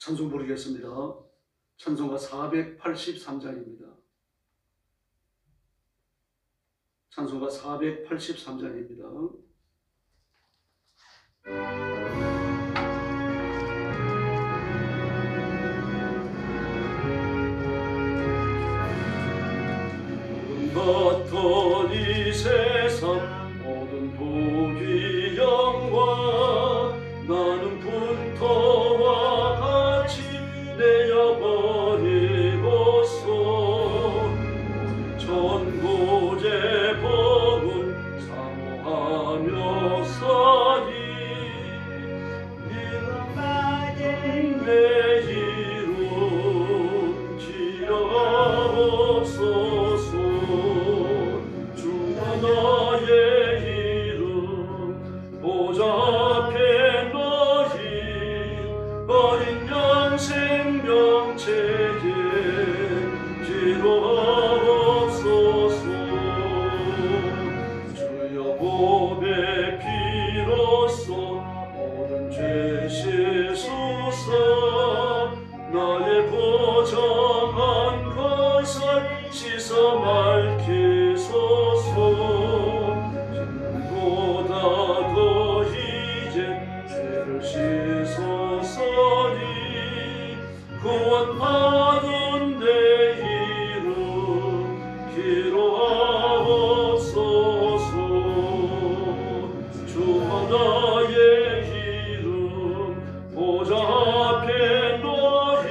찬송 부르겠습니다. 찬송가 483장입니다. 찬송가 483장입니다. 어떤 이 세상 모든 복이 영광 나는 불터와 같이 내어버리고서 전고제 법을 사모하며 사니 이런 나의 내 이름 지어옵소서. 주가 나의 이름 보좌 앞에 너희 어린 양 생명체에 기도하옵소서. 주여 몸의 피로써 모든 죄 씻으사 나의 보정한 것을 씻어 맑히소서. 지금보다 더 이제 죄를 씻었으니 구원받은 내 이름 기록하옵소서. 주와 나의 이름 보좌 앞에 너희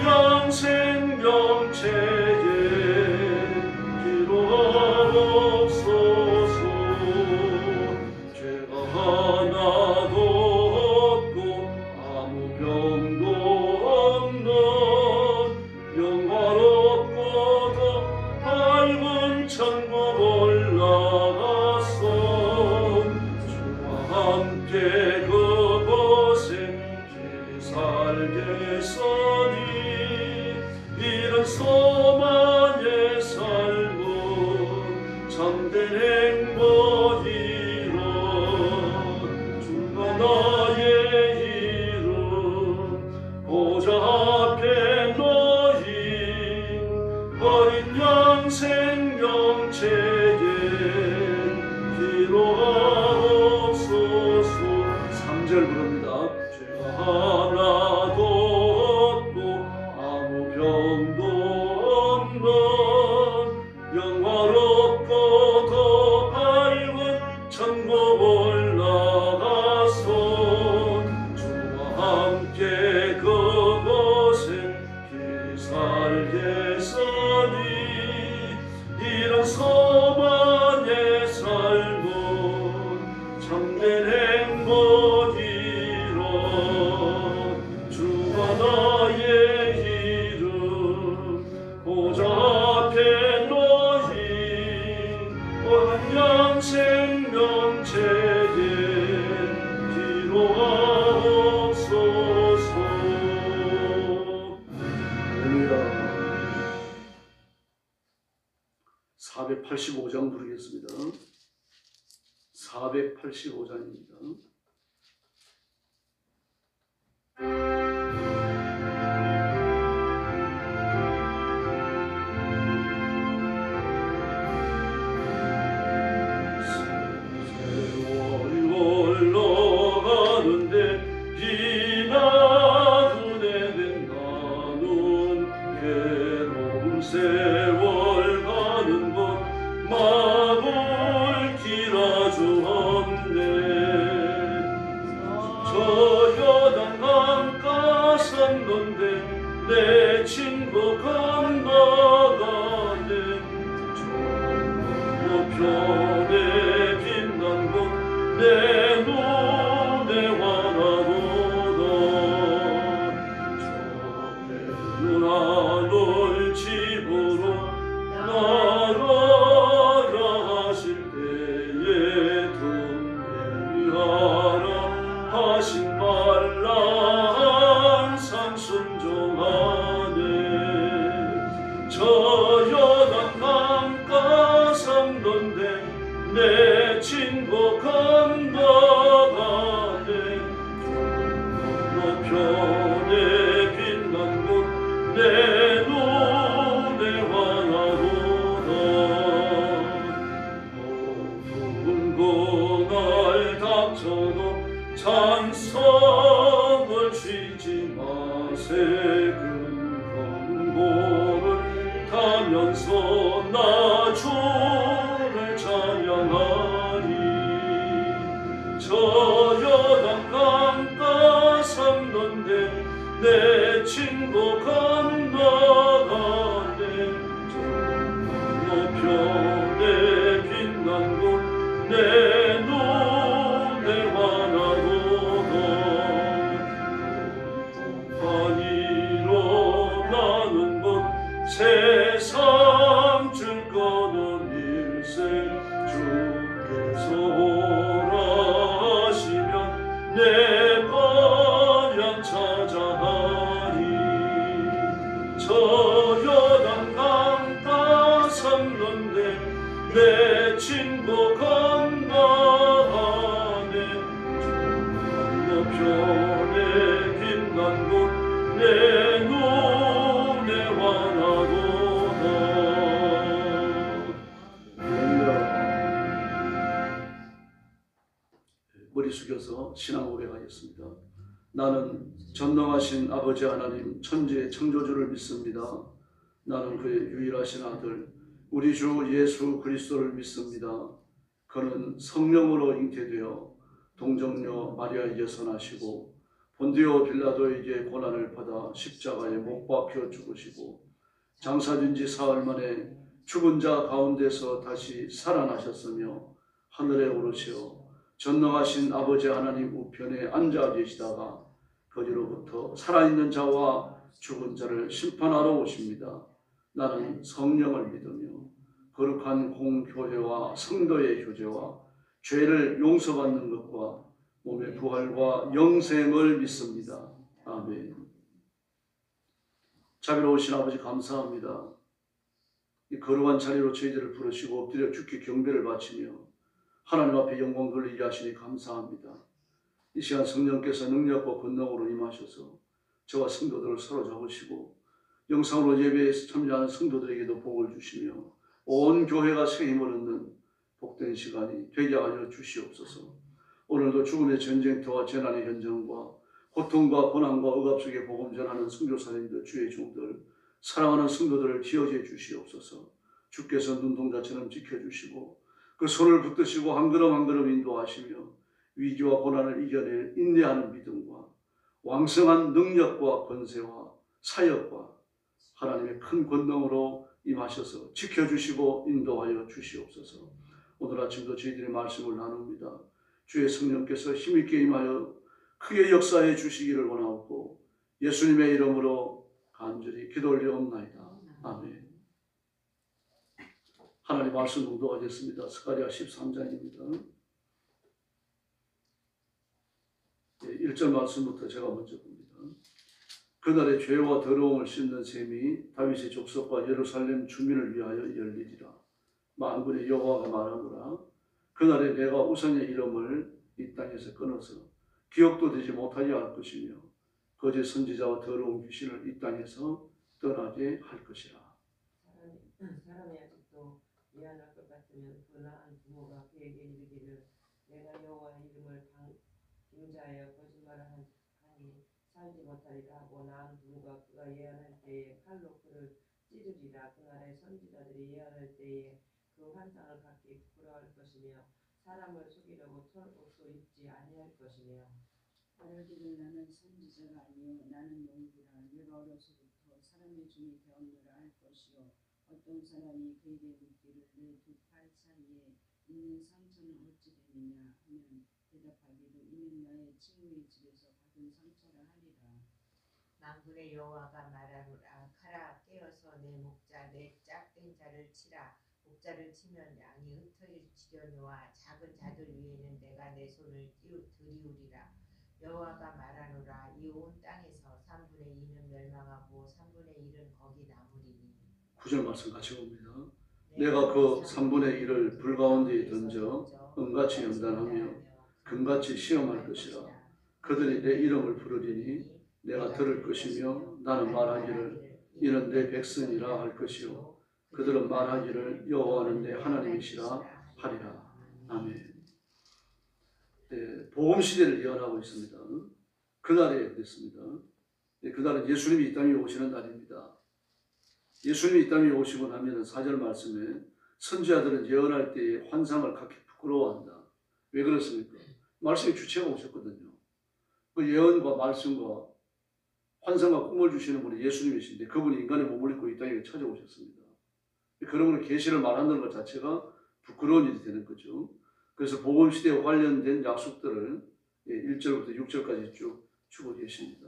양 생명체에 기록하옵소서. 죄가 하나도 없고 아무 병도 없는 영화롭고도 밝은 천국 올라가서 주와 함께 그곳에 길이 살겠으니 이런 소망의 삶은 참된 행복이라. 주가 나의 이름 보좌 앞에 너희 어린 양 생명체에 기록하옵소서. 3절 부릅니다. 죄가 하나도 없고 아무 병도 없는 영화롭고도 밝은 천국 올라가서 주와 함께 그곳에 길이 살겠으니 이런 소망의 삶은 참된 행복이라. 주가 나의 이름 보좌 앞에 너희 어린 양 생명체에 기록하옵소서. 할렐루야. 485장 부르겠습니다. 485장입니다. 세월 가는 곳 마을 길어 주었네. 저 여당 강가선 건데 내 친구 건너가네. 저 건너편에 빛난 곳 내 눈에 환하도다. 저 누나를 집으로 나가라 하실 때에 등대하라 하신 말라 항상 순종하네. 저 여당 강가 삼던데 내 친구 건너가네. 저도 찬성을 쉬지 마세. 큰 공고를 타면서 나 주를 찬양하리. 저 여당 강가 삼는데 내 친구 건너가네. 저 건너편에 빛난 곳 내 눈에 환하도다. 한이로 나는 곳 세상 줄 거는 일세. 주께서 오라 하시면 내 방향 찾아가리. 저 여당 강가 삼는데 내 친구 건너가네. 건너편에 빛난 곳 내 눈에 환하도다. 머리 숙여서 신앙 고백하겠습니다. 나는 전능하신 아버지 하나님 천지의 창조주를 믿습니다. 나는 그의 유일하신 아들 우리 주 예수 그리스도를 믿습니다. 그는 성령으로 잉태되어 동정녀 마리아에게서 나시고 본디오 빌라도에게 고난을 받아 십자가에 못 박혀 죽으시고 장사된 지 사흘 만에 죽은 자 가운데서 다시 살아나셨으며 하늘에 오르시어 전능하신 아버지 하나님 우편에 앉아 계시다가 거기로부터 살아있는 자와 죽은 자를 심판하러 오십니다. 나는 성령을 믿으며 거룩한 공교회와 성도의 교제와 죄를 용서받는 것과 몸의 부활과 영생을 믿습니다. 아멘. 자비로우신 아버지 감사합니다. 이 거룩한 자리로 저희들을 부르시고 엎드려 주께 경배를 바치며 하나님 앞에 영광 돌리게 하시니 감사합니다. 이 시간 성령께서 능력과 권능으로 임하셔서 저와 성도들을 서로 잡으시고 영상으로 예배에 참여하는 성도들에게도 복을 주시며 온 교회가 새 힘을 얻는 복된 시간이 되게 하여 주시옵소서. 오늘도 죽음의 전쟁터와 재난의 현장과 고통과 고난과 억압 속에 복음 전하는 선교사님들, 주의 종들, 사랑하는 성도들을 기억해 주시옵소서. 주께서 눈동자처럼 지켜주시고 그 손을 붙드시고 한 걸음 한 걸음 인도하시며 위기와 고난을 이겨낼 인내하는 믿음과 왕성한 능력과 권세와 사역과 하나님의 큰 권능으로 임하셔서 지켜주시고 인도하여 주시옵소서. 오늘 아침도 저희들의 말씀을 나눕니다. 주의 성령께서 힘있게 임하여 크게 역사해 주시기를 원하옵고 예수님의 이름으로 간절히 기도 올려옵나이다. 아멘. 하나님 말씀 공독하겠습니다. 스가랴 13장입니다. 1절 말씀부터 제가 먼저 봅니다. 그날의 죄와 더러움을 씻는 셈이 다윗의 족속과 예루살렘 주민을 위하여 열리리라. 만군의 여호와가 말하노라. 그날에 내가 우상의 이름을 이 땅에서 끊어서 기억도 되지 못하게 할 것이며 거짓 선지자와 더러운 귀신을 이 땅에서 떠나게 할 것이라. 사람이 아직도 미안할 것 같으면 그 나은 부모가 그에게 이르기를 내가 여호와의 이름을 빙자하여 거짓말을 하니 살지 못하리라 하고 낳은 부모가 그가 예언할 때에 칼로 그를 찌르리라. 그날에 선지자들이 예언할 때에 그 환상을 갖기 부끄러워할 것이며 사람을 속이려고 털옷도 입지 아니할 것이며 말하기를 나는 선지자가 아니요 나는 농부라. 내가 어려서부터 사람의 종이 되었노라 할 것이요 어떤 사람이 그에게 묻기를 내 두 팔 사이에 있는 상처는 어찌 되느냐 하면 대답하기를 이는 나의 친구의 집에서 받은 상처라 하리라. 만군의 여호와가 말하노라. 가라 깨어서 내 목자 내 짝된 자를 치라. 목자를 치면 양이 흩어지려니와 작은 자들 위에는 내가 내 손을 들이우리라. 여호와가 말하노라. 이 온 땅에서 3분의 2는 멸망하고 3분의 1은 거기 남으리니. 9절 말씀 같이 봅니다. 내가 그 3분의 1을 불 가운데에 던져 은같이 연단하며 금같이 시험할 것이라. 그들이 내 이름을 부르리니 내가 들을 것이며 나는 말하기를 이는 내 백성이라 할 것이요 그들은 말하기를 여호와는 내 하나님이시라 하리라. 아멘. 복음 시대를 예언하고 있습니다. 그날에 그랬습니다. 그날은 예수님이 이 땅에 오시는 날입니다. 예수님이 이 땅에 오시고 나면은 4절 말씀에 선지자들은 예언할 때에 환상을 각기 부끄러워한다. 왜 그렇습니까? 말씀의 주체가 오셨거든요. 그 예언과 말씀과 환상과 꿈을 주시는 분이 예수님이신데 그분이 인간의 몸을 입고 이 땅에 찾아오셨습니다. 그러므로 계시를 말한다는 것 자체가 부끄러운 일이 되는 거죠. 그래서 복음 시대에 관련된 약속들을 1절부터 6절까지 쭉 주고 계십니다.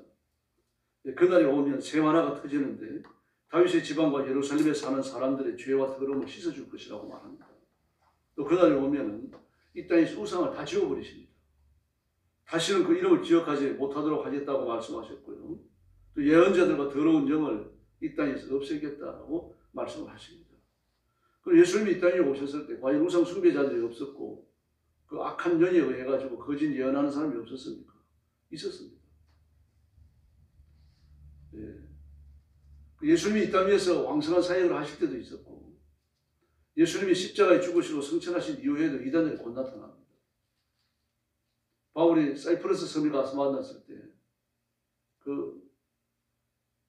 그날이 오면 새 만화가 터지는데 다윗의 지방과 예루살렘에 사는 사람들의 죄와 더러움을 씻어줄 것이라고 말합니다. 또 그날이 오면은 이 땅의 우상을 다 지워버리십니다. 다시는 그 이름을 기억하지 못하도록 하겠다고 말씀하셨고요. 또 예언자들과 더러운 영을 이 땅에서 없애겠다라고 말씀을 하십니다. 그리고 예수님이 이 땅에 오셨을 때 과연 우상 숭배자들이 없었고 그 악한 영에 의해 가지고 거짓 예언하는 사람이 없었습니까? 있었습니다. 예수님이 이 땅 위에서 왕성한 사역을 하실 때도 있었고 예수님이 십자가에 죽으시고 승천하신 이후에도 이단들이 곧 나타납니다. 바울이 사이프러스 섬에 가서 만났을 때 그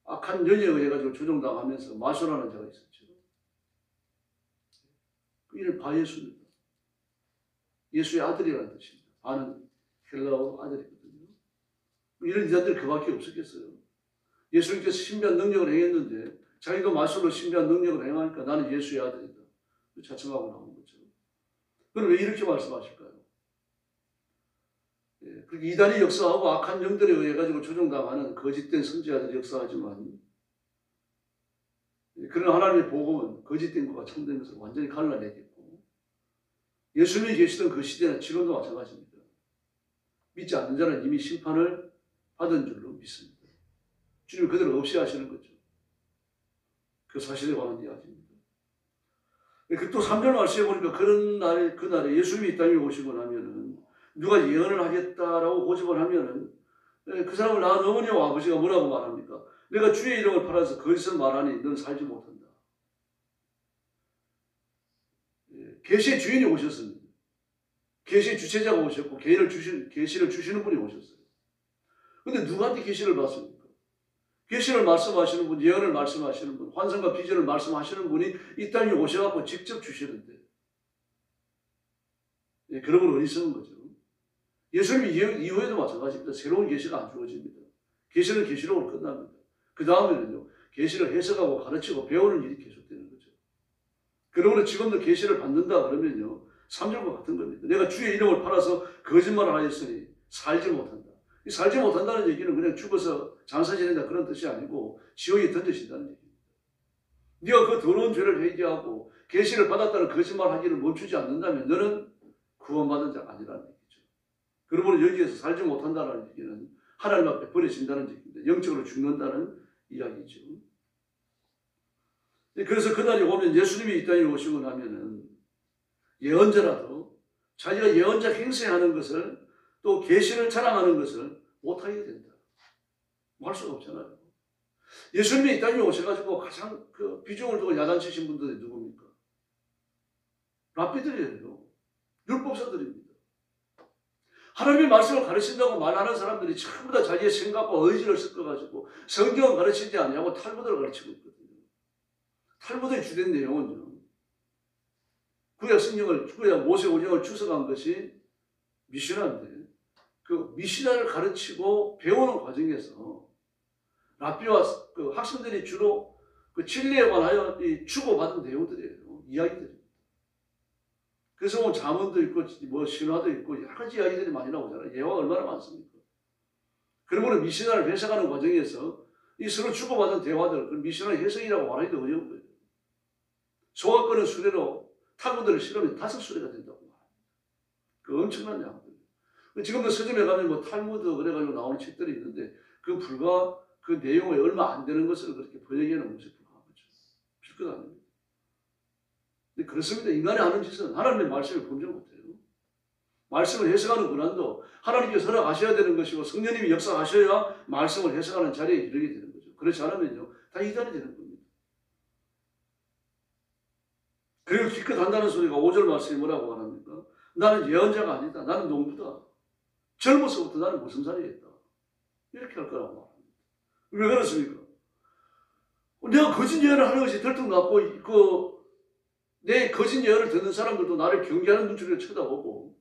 악한 영에 의해 가지고 조종당하면서 마쇼라는 자가 있었죠. 그 이름 바예수입니다. 예수의 아들이라는 뜻입니다. 바는 헬라어 아들이거든요. 이런 이단들이 그밖에 없었겠어요. 예수님께서 신비한 능력을 행했는데 자기가 마술로 신비한 능력을 행하니까 나는 예수의 아들이다. 자청하고 나온 거죠. 그럼 왜 이렇게 말씀하실까요? 그렇게 이단이 역사하고 악한 영들에 의해 가지고 조종당하는 거짓된 선지자들이 역사하지만 그런 하나님의 복음은 거짓된 것과 참된 것을 완전히 갈라내겠고 예수님이 계시던 그 시대는 지금도 마찬가지입니다. 믿지 않는 자는 이미 심판을 받은 줄로 믿습니다. 주님 그대로 없이 하시는 거죠. 그 사실에 관한 이야기입니다. 또 3절 말씀해 보니까 그날에 예수님이 이 땅에 오시고 나면은 누가 예언을 하겠다라고 고집을 하면은 그 사람을 낳은 어머니와 아버지가 뭐라고 말합니까? 내가 주의 이름을 팔아서 거짓을 말하니 너는 살지 못한다. 계시의 주인이 오셨습니다. 계시의 주체자가 오셨고 계시를 주시는 분이 오셨어요. 근데 누구한테 계시를 받습니까? 계시를 말씀하시는 분, 예언을 말씀하시는 분, 환상과 비전을 말씀하시는 분이 이 땅에 오셔갖고 직접 주시는데 그러면 어리석은 거죠. 예수님이 이후에도 마찬가지입니다. 새로운 계시가 안 주어집니다. 계시는 계시록으로 끝납니다. 그 다음에는요, 계시를 해석하고 가르치고 배우는 일이 계속되는 거죠. 그러므로 지금도 계시를 받는다 그러면요, 3절과 같은 겁니다. 내가 주의 이름을 팔아서 거짓말을 하였으니 살지 못한다. 이 살지 못한다는 얘기는 그냥 죽어서 장사 지낸다 그런 뜻이 아니고 지옥에 던져진다는 얘기입니다. 네가 그 더러운 죄를 회개하고 계시를 받았다는 거짓말 하기를 멈추지 않는다면 너는 구원받은 자가 아니라는 얘기죠. 그러므로 여기에서 살지 못한다는 얘기는 하나님 앞에 버려진다는 얘기입니다. 영적으로 죽는다는 이야기죠. 그래서 그날이 오면 예수님이 이 땅에 오시고 나면은 예언자라도 자기가 예언자 행세하는 것을 또 계시를 자랑하는 것을 못하게 된다. 할 수가 없잖아요. 예수님이 이 땅에 오셔가지고 가장 그 비중을 두고 야단치신 분들이 누굽니까? 랍비들이에요. 율법사들입니다. 하나님의 말씀을 가르친다고 말하는 사람들이 전부 다 자기의 생각과 의지를 섞어가지고 성경을 가르치지 않냐고 탈무드를 가르치고 있거든요. 탈무드의 주된 내용은요. 구약 모세 오경을 추석한 것이 미시나인데 그 미시나를 가르치고 배우는 과정에서 랍비와 그 학생들이 주로 그 진리에 관하여 주고받은 내용들이에요. 이야기들입니다. 그래서 뭐 잠언도 있고 뭐 신화도 있고 여러 가지 이야기들이 많이 나오잖아요. 예화가 얼마나 많습니까? 그러므로 미시나를 해석하는 과정에서 이 서로 주고받은 대화들, 그 미시나 해석이라고 말하기도 어려운 거예요. 소각거는 수레로 탈무드를 실으면 5수레가 된다고 말합니다. 그 엄청난 양들. 지금도 서점에 가면 뭐 탈무드 그래가지고 나오는 책들이 있는데 그 불과 그 내용에 얼마 안 되는 것을 그렇게 번역해놓은 것이 불과한 거죠. 필것 아닙니다. 근데 그렇습니다. 인간이 하는 짓은 하나님의 말씀을 범정 못해요. 말씀을 해석하는 권한도 하나님께서 허락하셔야 되는 것이고 성령님이 역사하셔야 말씀을 해석하는 자리에 이르게 되는 거죠. 그렇지 않으면요 다 이단이 되는 겁니다. 그리고 기껏 한다는 소리가 5절 말씀이 뭐라고 말합니까? 나는 예언자가 아니다. 나는 농부다. 젊어서부터 나는 무슨 살이겠다. 이렇게 할 거라고 말합니다. 왜 그렇습니까? 내가 거짓 예언을 하는 것이 들통났고 내 거짓 예언을 듣는 사람들도 나를 경계하는 눈초리로 쳐다보고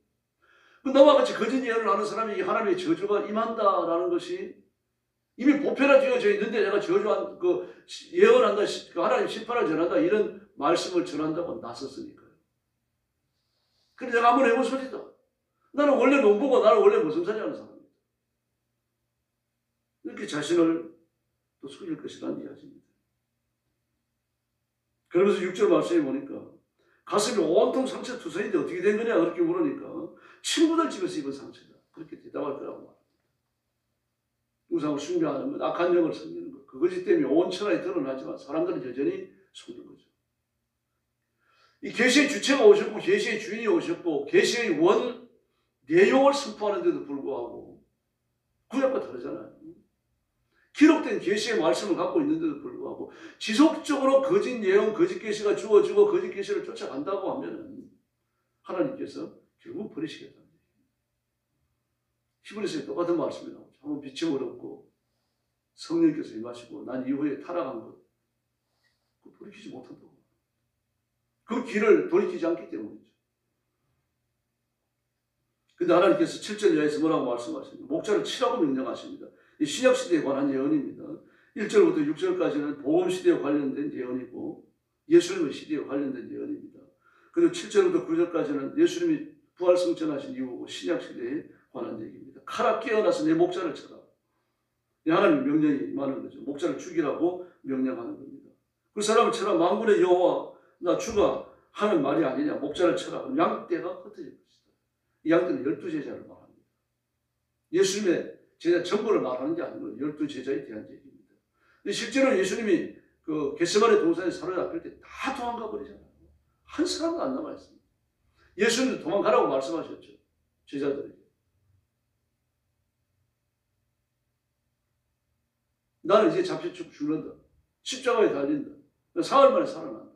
나와 같이 거짓 예언을 하는 사람이 하나님의 저주가 임한다라는 것이 이미 보편화되어져 있는데 내가 저주한 예언한다, 하나님 심판을 전한다 이런 말씀을 전한다고 나섰으니까요. 그런데 내가 한번 해본 소리다. 나는 원래 농부고 나는 원래 무슨 하는 사람입니다. 이렇게 자신을 또 속일 것이라는 이야기입니다. 그러면서 6절 말씀에 보니까 가슴이 온통 상처 투성인데 어떻게 된 거냐 그렇게 물으니까 친구들 집에서 입은 상처다. 그렇게 대답할 거라고 말합니다. 우상을 숭배하는 것, 악한 영을 섬기는 것, 그것이 때문에 온 천하에 드러나지만 사람들은 여전히 속는 거죠. 이 계시의 주체가 오셨고 계시의 주인이 오셨고 계시의 원 내용을 선포하는데도 불구하고 구약과 다르잖아요. 기록된 계시의 말씀을 갖고 있는데도 불구하고 지속적으로 거짓 예언, 거짓 계시가 주어지고 거짓 계시를 쫓아간다고 하면은 하나님께서 결국 버리시겠다는 얘기예요. 히브리서에 똑같은 말씀이 나오죠. 한번 빛이 어렵고 성령께서 임하시고 난 이후에 타락한 것 그거 돌이키지 못한다고. 그 길을 돌이키지 않기 때문이죠. 근데 하나님께서 7절 이하에서 뭐라고 말씀하십니까? 목자를 치라고 명령하십니다. 이 신약시대에 관한 예언입니다. 1절부터 6절까지는 복음시대에 관련된 예언이고 예수님의 시대에 관련된 예언입니다. 그리고 7절부터 9절까지는 예수님이 부활승천하신 이후고 신약시대에 관한 얘기입니다. 칼아 깨어나서 내 목자를 쳐라. 하나님 명령이 많은 거죠. 목자를 죽이라고 명령하는 겁니다. 그 사람을 쳐라. 만군의 여호와 나 주가 하는 말이 아니냐. 목자를 쳐라. 양떼가 흩어질 것이다. 이 양떼는 12제자를 말합니다. 예수님의 제자 전부를 말하는 게 아니고 12제자에 대한 얘기입니다. 근데 실제로 예수님이 그 겟세마네 동산에 사로잡힐 때 다 도망가 버리잖아요. 한 사람도 안 남아있습니다. 예수님도 도망가라고 말씀하셨죠. 제자들에게. 나는 이제 잡혀 죽는다. 십자가에 달린다. 사흘 만에 살아난다.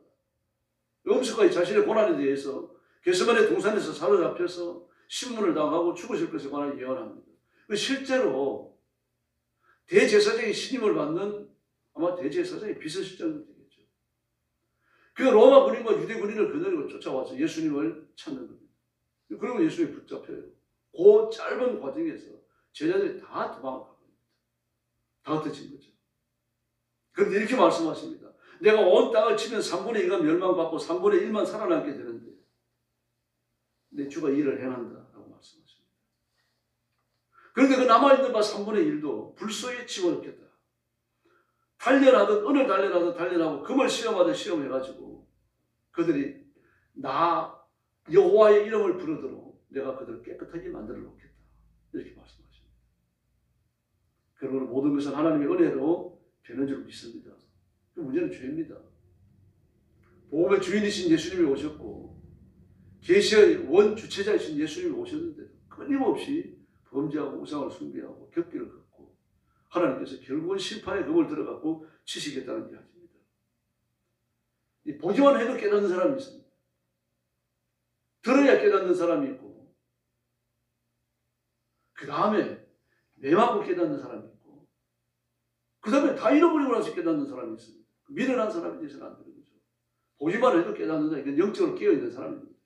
음식과의 자신의 고난에 대해서 겟세마네 동산에서 사로잡혀서 신문을 당하고 죽으실 것에 관한 예언합니다. 실제로 대제사장의 신임을 받는 아마 대제사장의 비서실장도 되겠죠. 그 로마 군인과 유대 군인을 거느리고 쫓아와서 예수님을 찾는 겁니다. 그리고 예수님이 붙잡혀요. 그 짧은 과정에서 제자들이 다 도망을 갑니다. 다 흩어진 거죠. 그런데 이렇게 말씀하십니다. 내가 온 땅을 치면 3분의 2가 멸망받고 3분의 1만 살아남게 되는데 내 주가 일을 행한다라고 말씀하십니다. 그런데 그 남아있는 바 3분의 1도 불소에 집어넣겠다. 단련하듯 은을 단련하듯 단련하고 금을 시험하듯 시험해가지고 그들이 나 여호와의 이름을 부르도록 내가 그들을 깨끗하게 만들어 놓겠다. 이렇게 말씀하십니다. 그러므로 모든 것은 하나님의 은혜로 되는 줄 믿습니다. 그 문제는 죄입니다. 복음의 주인이신 예수님이 오셨고 계시의 원 주체자이신 예수님이 오셨는데 끊임없이 범죄하고 우상을 숭배하고 격기를 걷고 하나님께서 결국은 심판의 검을 들어갖고 치시겠다는 이야기입니다. 보기만 해도 깨닫는 사람이 있습니다. 들어야 깨닫는 사람이 있고 그 다음에 매 맞고 깨닫는 사람이 있고 그 다음에 다 잃어버리고 나서 깨닫는 사람이 있습니다. 미련한 사람이 되서는 안 되는 거죠. 보기만 해도 깨닫는다. 이건 영적으로 깨어있는 사람입니다.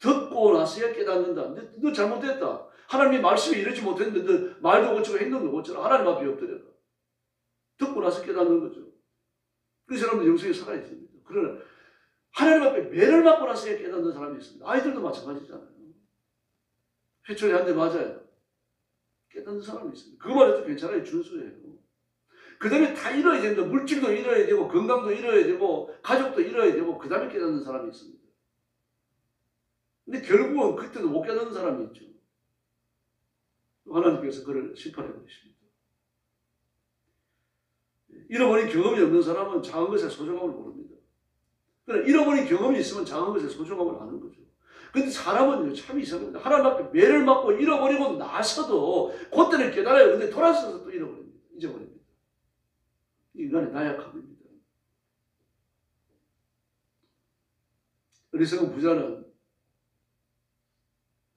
듣고 나서야 깨닫는다. 너 잘못됐다. 하나님이 말씀이 이러지 못했는데 너 말도 고치고 행동도 고쳐라. 하나님 앞에 엎드려라. 듣고 나서 깨닫는 거죠. 그 사람은 영성이 살아있습니다. 그러나 하나님 앞에 매를 맞고 나서야 깨닫는 사람이 있습니다. 아이들도 마찬가지잖아요. 회초리 한 대 맞아요. 깨닫는 사람이 있습니다. 그것만 해도 괜찮아요. 준수해요. 그 다음에 다 잃어야 됩니다. 물질도 잃어야 되고 건강도 잃어야 되고 가족도 잃어야 되고 그 다음에 깨닫는 사람이 있습니다. 근데 결국은 그때도 못 깨닫는 사람이 있죠. 하나님께서 그를 심판해 버리십니다. 잃어버린 경험이 없는 사람은 작은 것의 소중함을 모릅니다. 그러나 잃어버린 경험이 있으면 작은 것의 소중함을 아는 거죠. 근데 사람은 참 이상합니다. 하나님 앞에 매를 맞고 잃어버리고 나서도 그때는 깨달아요. 근데 돌아서서 또 잃어버립니다. 잊어버립니다. 인간의 나약함입니다. 어리석은 부자는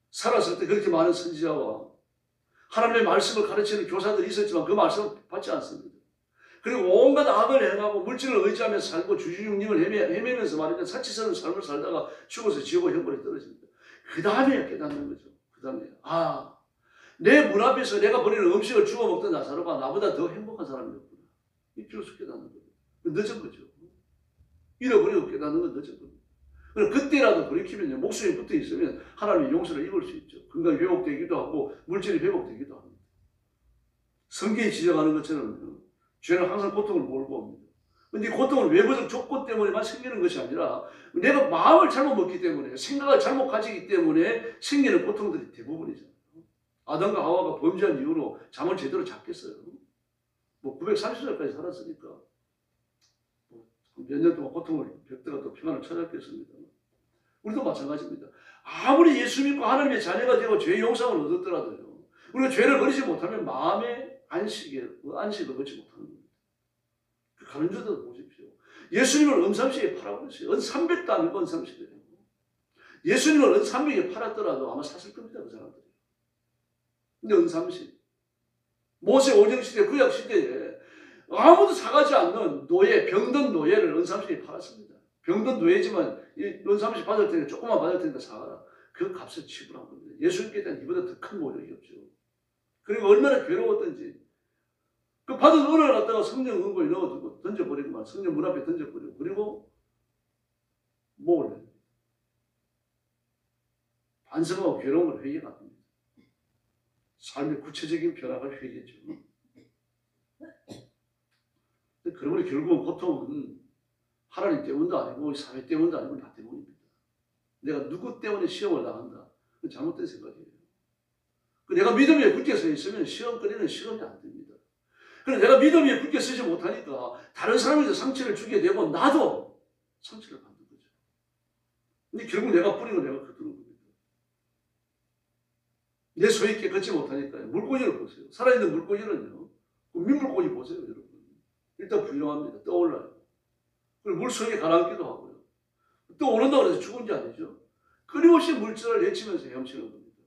살았을 때 그렇게 많은 선지자와 하나님의 말씀을 가르치는 교사들이 있었지만 그 말씀을 받지 않습니다. 그리고 온갖 악을 행하고 물질을 의지하며 살고 주주육림을 헤매면서 말이죠. 사치스러운 삶을 살다가 죽어서 지옥의 형벌에 떨어집니다. 그 다음에 깨닫는 거죠. 그 다음에 내 문 앞에서 내가 버리는 음식을 주워 먹던 나사로가 나보다 더 행복한 사람이었구나. 이 비로소 깨닫는 거죠. 늦은 거죠. 잃어버리고 깨닫는 건 늦은 겁니다. 그때라도 돌이키면 목숨이 붙어 있으면 하나님의 용서를 입을 수 있죠. 건강이 회복되기도 하고 물질이 회복되기도 합니다. 성경이 지적하는 것처럼 죄는 항상 고통을 몰고 옵니다. 근데 고통은 외부적 조건 때문에만 생기는 것이 아니라 내가 마음을 잘못 먹기 때문에 생각을 잘못 가지기 때문에 생기는 고통들이 대부분이죠. 아담과 하와가 범죄한 이후로 잠을 제대로 잤겠어요. 930살까지 살았으니까 몇 년 동안 고통을 겪다가 또 평안을 찾았겠습니다. 우리도 마찬가지입니다. 아무리 예수 믿고 하나님의 자녀가 되고 죄의 용서를 얻었더라도요. 우리가 죄를 버리지 못하면 마음의 안식을 얻지 못하는 겁니다. 그 가는 자들 보십시오. 예수님을 은30에 팔아버렸어요. 은 300도 아니고 은 30이에요. 예수님을 은 300에 팔았더라도 아마 샀을 겁니다. 그 사람들이. 근데 은 30. 모세 오정시대 구약시대에 아무도 사가지 않는 노예, 병든 노예를 은 30에 팔았습니다. 병든 노예지만 은 30 받을 테니까 조금만 받을 테니까 사가라. 그 값을 지불한 겁니다. 예수님께 대한 이보다 더 큰 모욕이 없죠. 그리고 얼마나 괴로웠던지 그 받은 은을 갖다가 성령 은고에 넣어두고 던져버리고만 성령 문 앞에 던져버리고 그리고 목을 냅니다. 반성하고 괴로움을 회개가 됩니다. 삶의 구체적인 변화가 회개죠. 그러므로 결국은 고통은 하나님 때문도 아니고 사회 때문도 아니고 나 때문입니다. 내가 누구 때문에 시험을 당한다. 그건 잘못된 생각이에요. 내가 믿음 위에 굳게 서 있으면 시험거리는 시험이 안 됩니다. 그런데 내가 믿음 위에 굳게 서지 못하니까 다른 사람에게 상처를 주게 되고 나도 상처를 받는 거죠. 근데 결국 내가 뿌린 건 내가 거두는 겁니다. 내 소위 깨끗지 못하니까요. 물고기를 보세요. 살아있는 물고기는요. 민물고기 보세요, 여러분. 일단 부유합니다. 떠올라요. 그리고 물속에 가라앉기도 하고요. 또 오른다고 해서 죽은 게 아니죠. 끊임없이 물질을 헤치면서 헤엄치는 겁니다.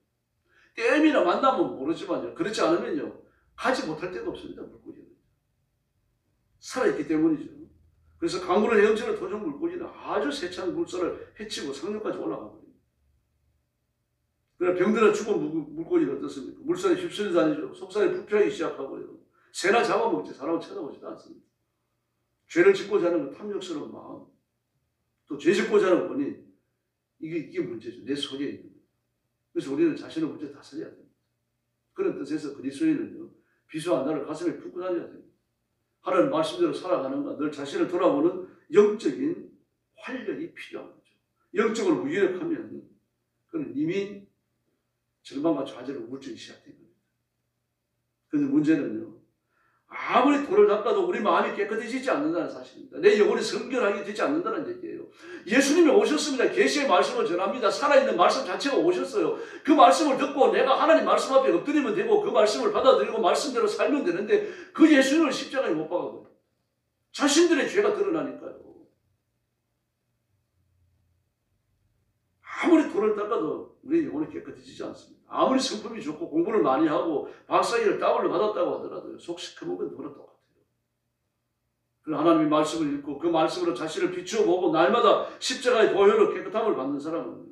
댐이나 만나면 모르지만요. 그렇지 않으면요. 가지 못할 데가 없습니다. 물고기는. 살아있기 때문이죠. 그래서 강물을 헤엄치는 토종 물고기는 아주 세찬 물살을 헤치고 상류까지 올라가 버립니다. 그러나 병들어 죽은 물고기는 어떻습니까? 물살에 휩쓸려 다니죠. 속살이 부패하기 시작하고요. 새나 잡아먹지 사람을 쳐다보지도 않습니다. 죄를 짓고자 하는 그 탐욕스러운 마음, 또 죄 짓고자 하는 본인, 이게 문제죠. 내 속에 있는 거예요. 그래서 우리는 자신의 문제 다스려야 됩니다. 그런 뜻에서 그리스도인은요, 비수한 나를 가슴에 품고 다녀야 됩니다. 하나님 말씀대로 살아가는가, 늘 자신을 돌아보는 영적인 활력이 필요한 거죠. 영적으로 무기력하면 그는 이미 절망과 좌절을 우울증이 시작된 겁니다. 그런데 문제는요, 아무리 돌을 닦아도 우리 마음이 깨끗해지지 않는다는 사실입니다. 내 영혼이 성결하게 되지 않는다는 얘기예요. 예수님이 오셨습니다. 계시의 말씀을 전합니다. 살아있는 말씀 자체가 오셨어요. 그 말씀을 듣고 내가 하나님 말씀 앞에 엎드리면 되고 그 말씀을 받아들이고 말씀대로 살면 되는데 그 예수님을 십자가에 못 박아버려요. 자신들의 죄가 드러나니까요. 아무리 돌을 닦아도 우리의 영혼이 깨끗해지지 않습니다. 아무리 성품이 좋고 공부를 많이 하고 박사학위를 따블로 받았다고 하더라도요. 속 시커먼 건 누구나 똑같아요. 그럼 하나님의 말씀을 읽고 그 말씀으로 자신을 비추어 보고 날마다 십자가의 보혈로 깨끗함을 받는 사람은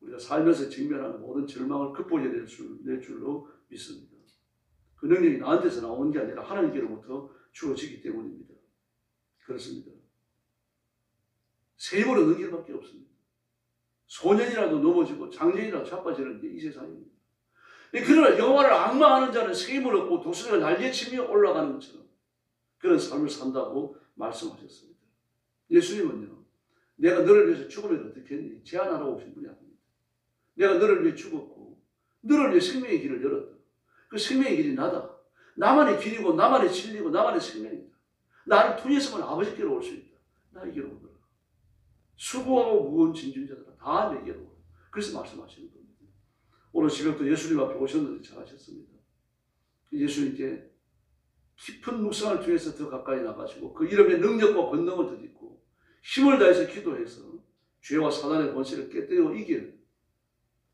우리가 살면서 직면하는 모든 절망을 극복해낼 줄로 믿습니다. 그 능력이 나한테서 나오는 게 아니라 하나님께로부터 주어지기 때문입니다. 그렇습니다. 새 힘으로 얻는 길밖에 없습니다. 소년이라도 넘어지고 장년이라도 자빠지는 게 이 세상입니다. 그러나 여호와를 앙망하는 자는 새 힘을 얻고 독수리가 날개치며 올라가는 것처럼 그런 삶을 산다고 말씀하셨습니다. 예수님은요, 내가 너를 위해서 죽으면 어떻겠니? 제안하러 오신 분이 아닙니다. 내가 너를 위해 죽었고 너를 위해 생명의 길을 열었다. 그 생명의 길이 나다. 나만의 길이고 나만의 진리고 나만의 생명이다. 나를 통해서만 아버지께로 올 수 있다. 나에게로 오너라. 수고하고 무거운 짐진 자들아 다 내게로 오라. 그래서 말씀하시는 겁니다. 오늘 새벽도 예수님 앞에 오셨는데 잘하셨습니다. 예수님께 깊은 묵상을 통해서 더 가까이 나가시고 그 이름의 능력과 권능을 덧입고 힘을 다해서 기도해서 죄와 사단의 권세를 깨뜨려 이길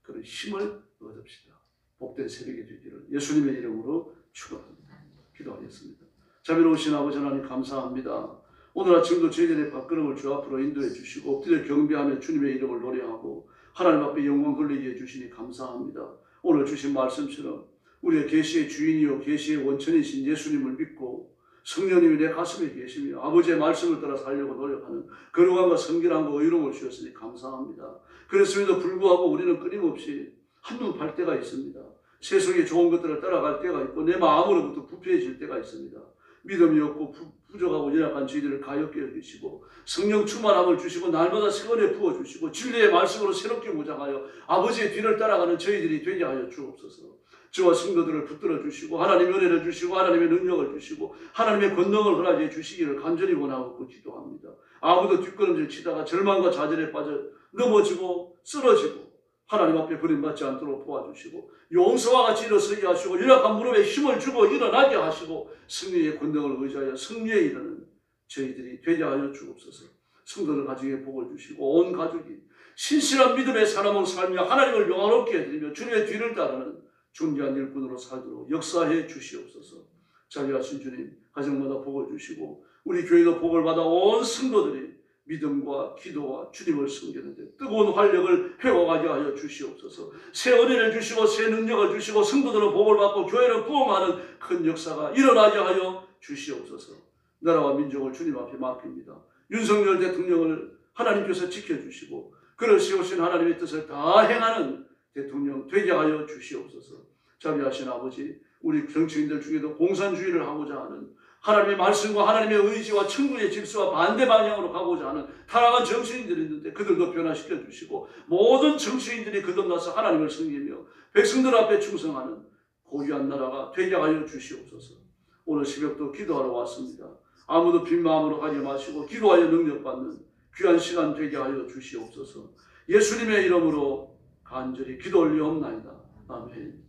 그런 힘을 얻읍시다. 복된 새벽이 되기를 예수님의 이름으로 축원합니다. 기도하겠습니다. 자비로우신 아버지 하나님 감사합니다. 오늘 아침도 저희들의 밥그릇을 주 앞으로 인도해 주시고 엎드려 경배하며 주님의 이름을 노래하고 하나님 앞에 영광 돌리게 해주시니 감사합니다. 오늘 주신 말씀처럼 우리의 계시의 주인이요 계시의 원천이신 예수님을 믿고 성령님이 내 가슴에 계시며 아버지의 말씀을 따라 살려고 노력하는 거룩함과 성결함과 의로움을 주셨으니 감사합니다. 그랬음에도 불구하고 우리는 끊임없이 한눈 팔 때가 있습니다. 세상의 좋은 것들을 따라갈 때가 있고 내 마음으로부터 부패해질 때가 있습니다. 믿음이 없고 부족하고 연약한 저희들을 가엾게 여기시고 성령 충만함을 주시고 날마다 세원에 부어주시고 진리의 말씀으로 새롭게 무장하여 아버지의 뒤를 따라가는 저희들이 되게 하여 주옵소서. 저와 성도들을 붙들어 주시고 하나님의 은혜를 주시고 하나님의 능력을 주시고 하나님의 권능을 허락해 주시기를 간절히 원하고 기도합니다. 아무도 뒷걸음질 치다가 절망과 좌절에 빠져 넘어지고 쓰러지고 하나님 앞에 버림받지 않도록 도와주시고 용서와 같이 일어서게 하시고 연약한 무릎에 힘을 주고 일어나게 하시고 승리의 권능을 의지하여 승리에 이르는 저희들이 되게 하여 주옵소서. 성도들 가정에 복을 주시고 온 가족이 신실한 믿음의 사람으로 살며 하나님을 영화롭게 해드리며 주님의 뒤를 따르는 존귀한 일꾼으로 살도록 역사해 주시옵소서. 자비하신 주님 가정마다 복을 주시고 우리 교회도 복을 받아 온 성도들이 믿음과 기도와 주님을 섬기는데 뜨거운 활력을 회복하게 하여 주시옵소서. 새 은혜를 주시고 새 능력을 주시고 성도들은 복을 받고 교회는 부흥하는 큰 역사가 일어나게 하여 주시옵소서. 나라와 민족을 주님 앞에 맡깁니다. 윤석열 대통령을 하나님께서 지켜주시고 그를 세우신 하나님의 뜻을 다 행하는 대통령 되게 하여 주시옵소서. 자비하신 아버지, 우리 정치인들 중에도 공산주의를 하고자 하는 하나님의 말씀과 하나님의 의지와 천국의 질서와 반대 방향으로 가고자 하는 타락한 정치인들이 있는데 그들도 변화시켜 주시고 모든 정치인들이 거듭나서 하나님을 섬기며 백성들 앞에 충성하는 고귀한 나라가 되게 하여 주시옵소서. 오늘 새벽도 기도하러 왔습니다. 아무도 빈 마음으로 가지 마시고 기도하여 능력받는 귀한 시간 되게 하여 주시옵소서. 예수님의 이름으로 간절히 기도 올리옵나이다. 아멘.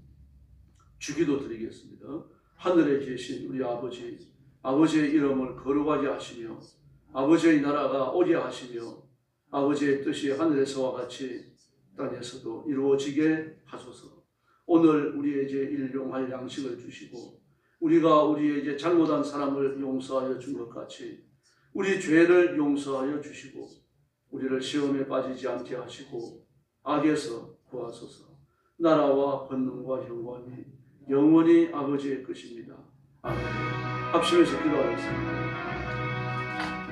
주기도 드리겠습니다. 하늘에 계신 우리 아버지, 아버지의 이름을 거룩하게 하시며 아버지의 나라가 오게 하시며 아버지의 뜻이 하늘에서와 같이 땅에서도 이루어지게 하소서. 오늘 우리에게 일용할 양식을 주시고 우리가 우리에게 잘못한 사람을 용서하여 준 것 같이 우리 죄를 용서하여 주시고 우리를 시험에 빠지지 않게 하시고 악에서 구하소서. 나라와 권능과 영광이 영원히 아버지의 것입니다. 아멘. 합심해서 기도하겠습니다.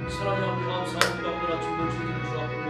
사랑하는 아버지 감사합니다. 오늘 아침도 주님 주 앞으로